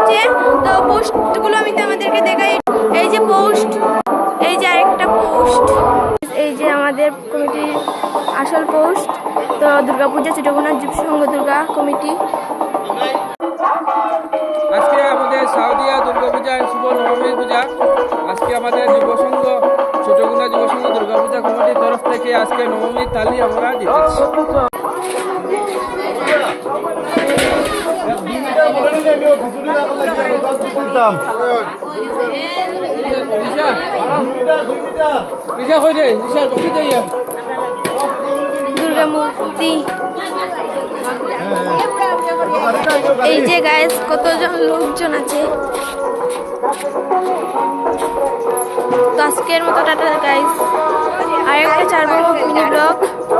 হচ্ছে। তো পোস্টগুলো আমি তোমাদেরকে দেখাই। এই যে পোস্ট, এই যে আরেকটা পোস্ট, এই যে আমাদের কমিটির আসল পোস্ট। তো দুর্গাপূজা চিটাগোনা যুব সংঘ দুর্গা কমিটি। আজকে আমাদের সাউদিয়া দুর্গাপূজা শুভ নবমী পূজা। আজকে আমাদের যুবসংঘ চিটাগোনা যুবসংঘ দুর্গাপূজা কমিটির তরফ থেকে আজকে নবমীর থালি আমরা দিতেছি। দুর্গা মূর্তি, এই যে গাইস কতজন লোকজন আছে। তো আজকের মতো টাটা গাইস, আর একটা ছাড়বো মিনি ব্লগ।